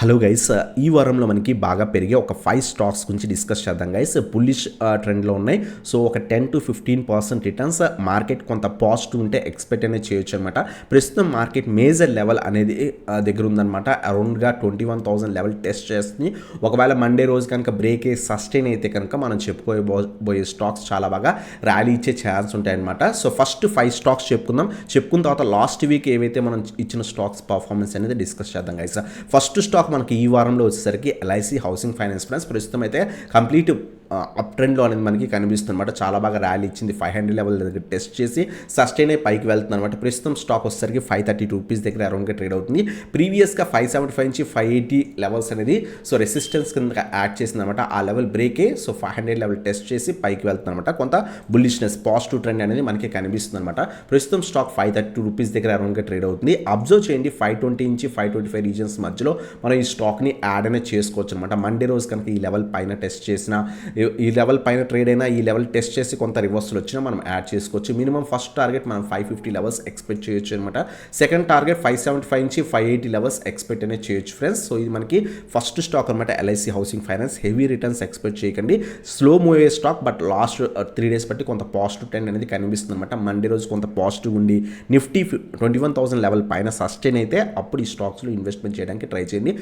Hello guys, ఈ వారంలో మనకి బాగా పెరిగే ఒక 5 స్టాక్స్ గురించి డిస్కస్ చేద్దాం గైస్. బుల్లిష్ ట్రెండ్లో ఉన్నాయి. సో ఒక 10-15% రిటర్న్స్ మార్కెట్ కొంత పాజిటివ్ ఉంటే ఎక్స్పెక్ట్ అనేది చేయొచ్చు అనమాట. ప్రస్తుతం మార్కెట్ మేజర్ లెవెల్ అనేది దగ్గర ఉందన్నమాట. అరౌండ్గా 21,000 లెవెల్ టెస్ట్ చేస్తుంది. ఒకవేళ మండే రోజు కనుక బ్రేక్ అయ్యి సస్టైన్ అయితే కనుక మనం చెప్పుకోబోయే స్టాక్స్ చాలా బాగా ర్యాలీ ఇచ్చే ఛాన్స్ ఉంటాయన్నమాట. సో ఫస్ట్ 5 స్టాక్స్ చెప్పుకున్న తర్వాత లాస్ట్ వీక్ ఏవైతే మనం ఇచ్చిన స్టాక్స్ పర్ఫార్మెన్స్ అనేది డిస్కస్ చేద్దాం గైస్. ఫస్ట్ స్టాక్ మనకి ఈ వారంలో వచ్చేసరికి ఎల్ఐసి హౌసింగ్ ఫైనాన్స్ ప్లాన్స్ ప్రస్తుతం అయితే కంప్లీట్ అప్ ట్రెండ్లో అనేది మనకి కనిపిస్తుంది అనమాట. చాలా బాగా ర్యాలీ ఇచ్చింది. 500 లెవెల్ దగ్గర టెస్ట్ చేసి సస్టైన్ అయి పైకి వెళ్తుంది అనమాట. ప్రస్తుతం స్టాక్ వచ్చేసరికి 532 రూపీస్ దగ్గర అరౌండ్గా ట్రేడ్ అవుతుంది. ప్రీవియస్గా 575 నుంచి 580 లెవెల్స్ అనేది సో రెసిస్టెన్స్ కింద యాడ్ చేసింది అనమాట. ఆ లెవెల్ బ్రేక్ అయ్యి సో 500 లెవెల్ టెస్ట్ చేసి పైకి వెళ్తుంది అనమాట. కొంత బుల్లిష్నెస్ పాజిటివ్ ట్రెండ్ అనేది మనకి కనిపిస్తుంది అనమాట. ప్రస్తుతం స్టాక్ 532 రూపీస్ దగ్గర అరౌండ్గా ట్రేడ్ అవుతుంది. అబ్జర్వ్ చేయండి, 520 నుంచి 525 రీజన్స్ మధ్యలో మనం ఈ స్టాక్ని యాడ్ అనేది చేసుకోవచ్చు అనమాట. మండే రోజు కనుక ఈ లెవెల్ పైన టెస్ట్ చేసిన, ఈ లెవెల్ పైన ట్రేడ్ అయినా, ఈ లెవెల్ టెస్ట్ చేసి కొంత రివర్సల్ వచ్చినా మనం యాడ్ చేసుకోవచ్చు. మినిమం ఫస్ట్ టార్గెట్ మనం 550 లెవెల్స్ ఎక్స్పెక్ట్ చేయొచ్చు అనమాట. సెకండ్ టార్గెట్ 575 నుంచి 580 లెవెల్స్ ఎక్స్పెక్ట్ అనేది చేయొచ్చు ఫ్రెండ్స్. సో ఇది మనకి ఫస్ట్ స్టాక్ అనమాట. LIC housing finance heavy returns expect చేయకండి. స్లో మూవ్ అయ్యే స్టాక్, బట్ లాస్ట్ 3 డేస్ బట్టి కొంత పాజిటివ్ ట్రెండ్ అనేది కనిపిస్తుంది అనమాట. మండే రోజు కొంత పాజిటివ్ ఉండి నిఫ్టీ 21,000 లెవెల్ పైన సస్టైన్ అయితే అప్పుడు ఈ స్టాక్స్లో ఇన్వెస్ట్మెంట్ చేయడానికి ట్రై చేయండి.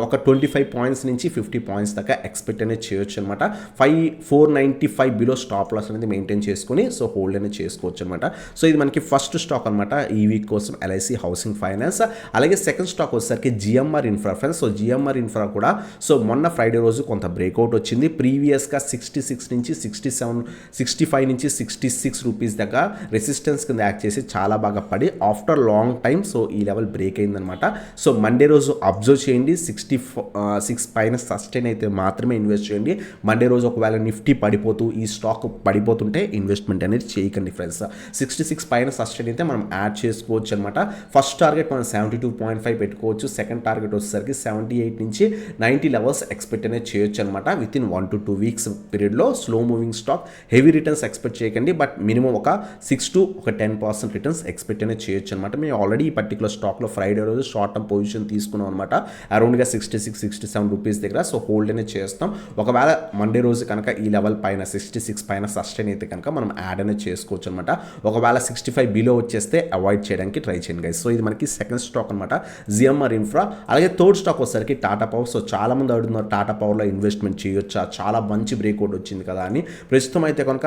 ఒక 25 పాయింట్స్ నుంచి 50 పాయింట్స్ దాకా ఎక్స్పెక్ట్ అనేది చేయొచ్చు అనమాట. 495 బిలో స్టాప్ లాస్ అనేది మెయింటైన్ చేసుకుని సో హోల్డ్ అనేది చేసుకోవచ్చు అనమాట. సో ఇది మనకి ఫస్ట్ స్టాక్ అనమాట ఈ వీక్ కోసం ఎల్ఐసి హౌసింగ్ ఫైనాన్స్. అలాగే సెకండ్ స్టాక్ వచ్చేసరికి GMR infra friends. So GMR infra కూడా సో మొన్న ఫ్రైడే రోజు కొంత బ్రేక్అవుట్ వచ్చింది. ప్రీవియస్గా 66 నుంచి 67, 65 నుంచి 66 రూపీస్ దాకా రెసిస్టెన్స్ కింద యాక్ట్ చేసి చాలా బాగా పడి ఆఫ్టర్ లాంగ్ టైమ్ సో ఈ లెవెల్ బ్రేక్ అయిందనమాట. సో మండే రోజు అబ్జర్వ్ చేయండి, 66 పైన సస్టైన్ అయితే మాత్రమే ఇన్వెస్ట్ చేయండి. మండే రోజు ఒకవేళ నిఫ్టీ పడిపోతూ ఈ స్టాక్ పడిపోతుంటే ఇన్వెస్ట్మెంట్ అనేది చేయకండి ఫ్రెండ్స్. 66 పైన సస్టైన్ అయితే మనం యాడ్ చేసుకోవచ్చు అనమాట. ఫస్ట్ టార్గెట్ మనం 72.5 పెట్టుకోవచ్చు. సెకండ్ టార్గెట్ వచ్చేసరికి 78 నుంచి 90 లెవెల్స్ ఎక్స్పెక్ట్ అనేది చేయొచ్చు అనమాట. విత్ ఇన్ 1 to 2 వీక్స్ పీరియడ్లో slow moving stock, heavy returns expect చేయకండి. బట్ మినిమం ఒక 6 to 10% రిటర్న్స్ ఎక్స్పెక్ట్ అనేది చేయొచ్చు అనమాట. మేము ఆల్రెడీ ఈ పర్టికులర్ స్టాక్లో ఫ్రైడే రోజు షార్ట్ టర్మ్ పొజిషన్ తీసుకున్నాం అనమాట. అరౌండ్గా 66-67 రూపీస్ దగ్గర సో హోల్డ్ అనేది చేస్తాం. ఒకవేళ మండే రోజు కనుక ఈ లెవెల్ పైన 66 పైన సస్టైన్ అయితే కనుక మనం యాడ్ అనేది చేసుకోవచ్చు అనమాట. ఒకవేళ 65 బిలో వచ్చేస్తే అవాయిడ్ చేయడానికి ట్రై చేయండి గైస్. సో ఇది మనకి సెకండ్ స్టాక్ అనమాట, జిఎంఆర్ ఇన్ఫ్రా. అలాగే థర్డ్ స్టాక్ వచ్చేసరికి టాటా పవర్. సో చాలా మంది అడుగుతున్నారు టాటా పవర్లో ఇన్వెస్ట్మెంట్ చేయొచ్చా, చాలా మంచి బ్రేక్అవుట్ వచ్చింది కదా అని. ప్రస్తుతం అయితే కనుక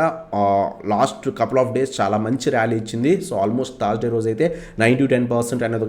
లాస్ట్ కపుల్ ఆఫ్ డేస్ చాలా మంచి ర్యాలీ ఇచ్చింది. సో ఆల్మోస్ట్ థర్స్డే రోజు అయితే 9-10% అనేది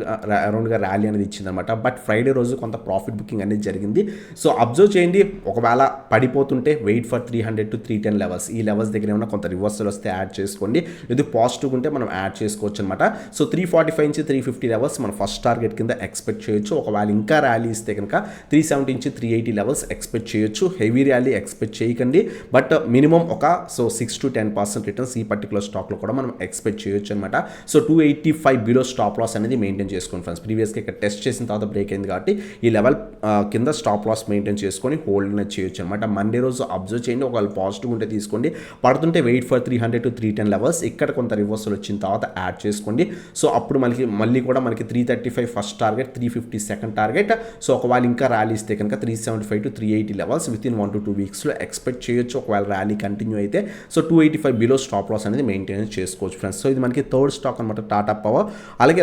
అరౌండ్గా ర్యాలీ అనేది ఇచ్చింది అనమాట. బట్ ఫ్రైడే రోజు కొంత ప్రాఫిట్ బుకింగ్ అనేది జరిగింది. సో అబ్జర్వ్ చేయండి, ఒకవేళ పడిపోతుంటే వెయిట్ ఫర్ 300 to 310 లెవెల్స్. ఈ లెవెల్స్ దగ్గర ఏమైనా కొంత రివర్సల్ వస్తే యాడ్ చేసుకోండి. ఇది పాజిటివ్ ఉంటే మనం యాడ్ చేసుకోవచ్చు అనమాట. సో 345 నుంచి 350 లెవెల్స్ మనం ఫస్ట్ టార్గెట్ కింద ఎక్స్పెక్ట్ చేయొచ్చు. ఒకవేళ ఇంకా ర్యాలీ ఇస్తే కనుక 370 నుంచి 380 లెవెల్స్ ఎక్స్పెక్ట్ చేయొచ్చు. హెవీ ర్యాలీ ఎక్స్పెక్ట్ చేయకండి. బట్ మినిమం ఒక 6 to 10% రిటర్న్స్ ఈ పర్టికులర్ స్టాక్లో కూడా మనం ఎక్స్పెక్ట్ చేయొచ్చు అనమాట. సో 285 బిలో స్టాప్ లాస్ అనేది మెయింటైన్ చేసుకోండి ఫ్రెండ్స్. ప్రీవియస్గా ఇక్కడ టెస్ట్ చేసిన తర్వాత బ్రేక్ అయింది కాబట్టి ఈ లెవెల్ కింద స్టాప్ లాస్ మెయింటైన్ చేసుకొని హోల్డ్ అనేది చేయొచ్చు అనమాట. మండే రోజు అబ్జర్వ్ చేయండి, ఒకవేళ పాజిటివ్ ఉంటే తీసుకోండి. పడుతుంటే వెయిట్ ఫర్ 300 to 310 లెవెల్స్. ఇక్కడ కొంత రివర్సల్ వచ్చిన తర్వాత యాడ్ చేసుకోండి. సో అప్పుడు మళ్ళీ కూడా మనకి 335 first target, 350 second target. So ఒకవేళ ఇంకా ర్యాలీ ఇస్తే కనుక 375 to 380 levels within 1 to 2 వీక్స్లో ఎక్స్పెక్ట్ చేయొచ్చు. ఒకవేళ ర్యాలీ కంటిన్యూ అయితే సో 285 బిలో స్టాప్ లాస్ అనేది మెయింటైన్ చేసుకోవచ్చు ఫ్రెండ్స్. సో ఇది మనకి థర్డ్ స్టాక్ అనమాట, టాటా పవర్. అలాగే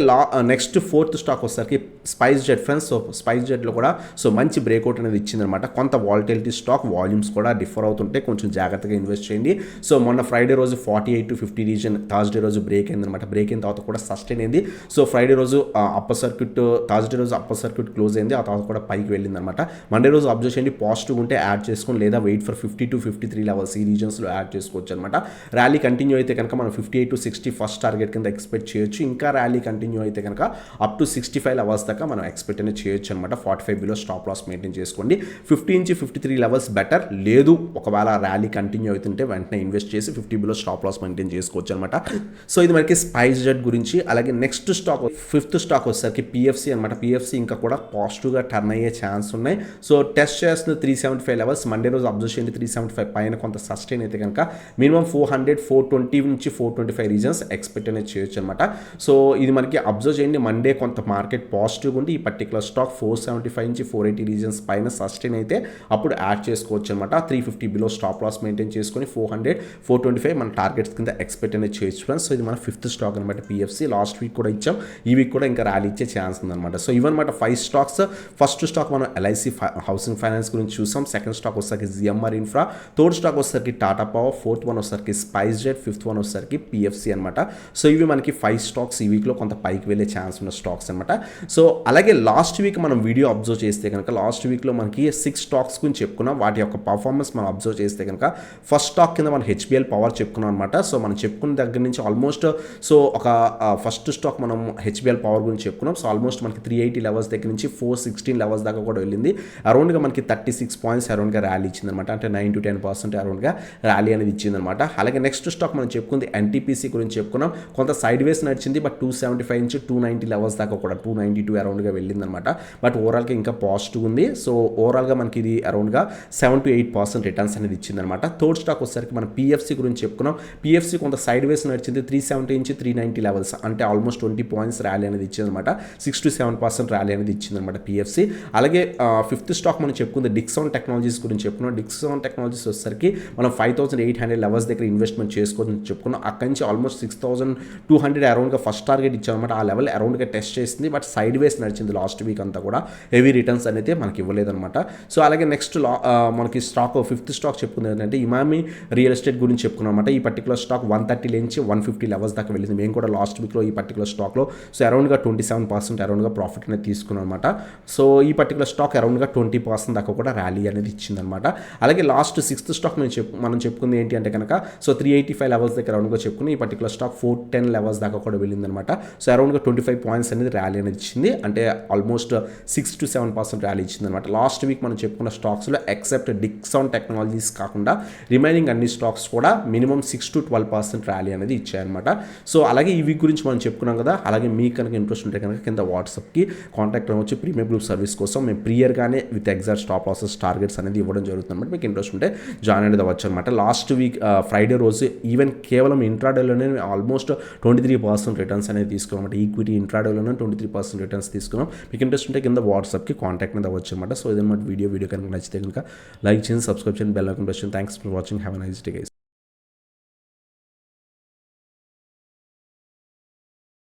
నెక్స్ట్ ఫోర్త్ స్టాక్ వచ్చేసరికి స్పైస్ జెట్ ఫ్రెండ్స్. సో స్పైస్ జెట్లో కూడా సో మంచి బ్రేక్అవుట్ అనేది ఇచ్చిందనమాట. కొంత వాలటిలిటీ స్టాక్, వాల్యూమ్స్ కూడా డిఫర్ అవుతుంటే కొంచెం జాగ్రత్తగా ఇన్వెస్ట్ చేయండి. సో మొన్న ఫ్రైడే రోజు 48 to 50 రీజన్, థర్స్డే రోజు బ్రేక్ అయిందనమాట. బ్రేక్ అయిన తర్వాత కూడా సస్టైన్ అయింది. సో ఫ్రైడే రోజు అప్పర్ సర్క్యూట్, థర్స్డే రోజు అప్పర్ సర్క్యూట్ క్లోజ్ అయింది. ఆ తర్వాత కూడా పైకి వెళ్ళిందనమాట. మండే రోజు అబ్జర్వ్ చేయండి, పాజిటివ్ ఉంటే యాడ్ చేసుకొని లేదా వెయిట్ ఫర్ 50 to 53 లెవెల్స్ ఈ రీజన్స్లో యాడ్ చేసుకోవచ్చు అనమాట. ర్యాలీ కంటిన్యూ అయితే కనుక మనం 58 to 60 ఫస్ట్ టార్గెట్ కింద ఎక్స్పెక్ట్ చేయొచ్చు. ఇంకా ర్యాలీ కంటిన్యూ అయితే కనుక అప్ టు 65 లెవెల్స్ దాకా మనం ఎక్స్పెక్ట్ అనేది చేయొచ్చు అనమాట. 45 బిలో స్టాప్ లాస్ మెయింటైన్ చేసుకోండి. 50 నుంచి 53 లెవెల్స్ బెటర్ లేదు. ఒకవేళ ర్యాలీ కంటిన్యూ అవుతుంటే వెంటనే ఇన్వెస్ట్ చేసి 50 బిలో స్టాప్ లాస్ మెయింటైన్ చేసుకోవచ్చు అనమాట. సో ఇది మనకి స్పైస్ జెట్ గురించి. అలాగే నెక్స్ట్ స్టాక్ 5th స్టాక్ వచ్చేసరికి పిఎఫ్సి అనమాట. పిఎఫ్సి ఇంకా కూడా పాజిటివ్గా టర్న్ అయ్యే ఛాన్స్ ఉన్నాయి. సో టెస్ట్ చేస్తున్న 375 లెవెల్స్ మండే రోజు అబ్జర్వ్ చేయండి. 375 పైన కొంత సస్టైన్ అయితే కనుక మినిమం 400, 420 నుంచి 425 రీజన్స్ ఎక్స్పెక్ట్ అనేది చేయొచ్చు అనమాట. సో ఇది మనకి అబ్జర్వ్ చేయండి. మండే కొంత మార్కెట్ పాజిటివ్గా ఉండి ఈ పర్టికులర్ స్టాక్ 475 నుంచి 480 రీజన్స్ పైన సస్టైన్ అయితే అప్పుడు యాడ్ చేసుకోవచ్చు అనమాట. 350 బిలో స్టాప్ లాస్ మెయింటైన్ చేసుకొని 400, 425 మన టార్గెట్స్ కింద ఎక్స్పెక్ట్ అనేది చేయొచ్చు ఫ్రెండ్స్. సో ఇది మన 5th స్టాక్ అనమాట పిఎఫ్సి. లాస్ట్ వీక్ కూడా ఇచ్చాం, ఈ వీక్ కూడా ఇంకా ర్యాలీ ఇచ్చే ఛాన్స్ ఉందన్నమాట. సో ఇవన్నమాట 5 స్టాక్స్. ఫస్ట్ స్టాక్ మనం ఎల్ఐసి హౌసింగ్ ఫైనాన్స్ గురించి చూసాం. సెకండ్ స్టాక్ వచ్చేసరికి జిఎంఆర్ ఇన్ఫ్రా, థర్డ్ స్టాక్ వచ్చేసరికి టాటా పవర్, ఫోర్త్ వన్ వచ్చేసరికి స్పైస్ జెట్, ఫిఫ్త్ వన్ వచ్చేసరికి పిఎఫ్సి అనమాట. సో ఇవి మనకి 5 స్టాక్స్ ఈ వీక్లో కొంత పైకి వెళ్ళే ఛాన్స్ ఉన్న స్టాక్స్ అనమాట. సో అలాగే లాస్ట్ వీక్ మనం వీడియో అబ్జర్వ్ చేస్తే కనుక లాస్ట్ వీక్లో మనకి 6 స్టాక్స్ గురించి చెప్పుకున్నాం. వాటి యొక్క పర్ఫార్మెన్స్ మనం అబ్జర్వ్ చేస్తే కనుక ఫస్ట్ స్టాక్ కింద మనం హెచ్బిఎల్ పవర్ చెప్పుకున్నాం అనమాట. సో మనం చెప్పుకున్న దగ్గర నుంచి ఆల్మోస్ట్ సో ఒక ఫస్ట్ స్టాక్ మనం హెచ్బిఎల్ పవర్ గురించి చెప్పుకున్నాం. సో ఆల్మోస్ట్ మనకి 380 లెవెల్స్ దగ్గర నుంచి 416 లెవెల్స్ దాకా కూడా వెళ్ళింది. అరౌండ్గా మనకి 36 పాయింట్స్ అరౌండ్గా ర్యాలీ ఇచ్చిందనమాట. అంటే 9 to 10% అరౌండ్గా ర్యాలీ అనేది ఇచ్చిందనమాట. అలాగే నెక్స్ట్ స్టాక్ మనం చెప్పుకుంది ఎన్టీపీసీ గురించి చెప్పుకున్నాం. కొంత సైడ్ వేస్ నడిచింది, బట్ 275 నుంచి 290 లెవెల్స్ దాకా కూడా 292 అరౌండ్గా వెళ్ళిందనమాట. బట్ ఓవరాల్గా ఇంకా పాజిటివ్ ఉంది. సో ఓవరాల్గా మనకి ఇది అరౌండ్గా 7 to 8% రిటర్న్స్ అనేది ఇచ్చిందనమాట. థర్డ్ స్టాక్ వచ్చేసరికి మనం పిఎఫ్సి గురించి చెప్పుకున్నాం. పిఎఫ్సి కొంత సైడ్ వేస్ నడిచింది, 370 నుంచి 390 లెవెల్స్ అంటే ఆల్మోస్ట్ 20 పాయింట్స్ ర్యాలీ అనేది ఇచ్చిందనమాట. 6 to 7% ర్యాలీ అనేది ఇచ్చిందనమాట పిఎఫ్సి. అలాగే 5th స్టాక్ మనం చెప్పుకుంది డిక్సాన్ టెక్నాలజీస్ గురించి చెప్పుకున్నాం. డిక్సాన్ టెక్నాలజీస్ వచ్చేసరికి మనం 5800 లెవెల్స్ దగ్గర ఇన్వెస్ట్మెంట్ చేసుకోవాలని చెప్పుకున్నాం. అక్కడి నుంచి ఆల్మోస్ట్ 6200 అరౌండ్గా ఫస్ట్ టార్గెట్ ఇచ్చామన్నమాట. ఆ లెవెల్ అరౌండ్గా టెస్ట్ చేసింది, బట్ సైడ్ వేస్ నడిచింది లాస్ట్ వీక్ అంతా కూడా. హెవీ రిటర్న్స్ అనేది మనకి ఇవ్వలేదన్నమాట. సో అలాగే నెక్స్ట్ మనకి స్టాక్ 5th స్టాక్ చెప్పుకుంది ఏంటంటే ఇమామి రియల్ ఎస్టేట్ గురించి చెప్పుకున్నాం అనమాట. ఈ పర్టికులర్ స్టాక్ 130 నుంచి 150 లెవెల్స్ దాకా వెళ్ళింది. మేము కూడా లాస్ట్ వీక్లో ఈ పర్టికులర్ స్టాక్లో సో అరౌండ్గా 27% అరౌండ్గా ప్రాఫిట్ అనేది తీసుకున్నాం అనమాట. సో ఈ పర్టికులర్ స్టాక్ అరౌండ్గా 20% దాకా కూడా ర్యాలీ అనేది ఇచ్చిందనమాట. అలాగే లాస్ట్ 6th స్టాక్ మనం చెప్పుకుంది ఏంటి అంటే కనుక సో 385 లెవెల్స్ దగ్గర అరౌండ్గా చెప్పుకుని ఈ పర్టికులర్ స్టాక్ 410 లెవెల్స్ దాకా కూడా వెళ్ళిందనమాట. సో అరౌండ్గా 25 పాయింట్స్ అనేది ర్యాలీ అనేది ఇచ్చింది. అంటే ఆల్మోస్ట్ 6 to 7% ర్యాలీ ఇచ్చిందనమాట. లాస్ట్ వీక్ మనం చెప్పుకున్న స్టాక్స్లో ఎక్సెప్ట్ డిక్సాన్ టెక్నాలజీస్ కాకుండా రిమైనింగ్ అన్ని స్టాక్స్ కూడా మినిమం 6 to 12% ర్యాలీ అనేది ఇచ్చాయన్నమాట. సో అలాగే ఈ వీక్ గురించి మనం చెప్పుకున్నాం కదా. అలాగే మీకు కనుక ఇంట్రెస్ట్ ఉంటే కనుక కింద వాట్సాప్కి కాంటాక్ట్ అవ్వచ్చు. ప్రీమియం గ్రూప్ సర్వీస్ కోసం మేము ప్రియర్గానే with exact stop losses targets అనేది ఇవ్వడం జరుగుతుంది అనమాట. మీకు ఇంట్రెస్ట్ ఉంటే జాయిన్ అనేది అవ్వచ్చు అనమాట. లాస్ట్ వీక్ ఫ్రైడే రోజు ఈవెన్ కేవలం ఇంట్రాడేలోనే ఆల్మోస్ట్ 23% రిటర్న్స్ అనేది తీసుకున్నాం అనమాట. ఈక్విటీ ఇంట్రాడేలోనే 23% రిటర్న్స్ తీసుకున్నాం. మీకు ఇంట్రెస్ట్ ఉంటే కింద వాట్సాప్కి కాంటాక్ట్ అనేది అవ్వచ్చు అనమాట. సో ఇదన్నమాట వీడియో కనుక నచ్చితే కనుక లైక్ చేయండి, సబ్స్క్రైబ్ చేయండి, బెల్ ఐకాన్ ప్రెస్ చేయండి. Thanks for watching. Have a nice day guys.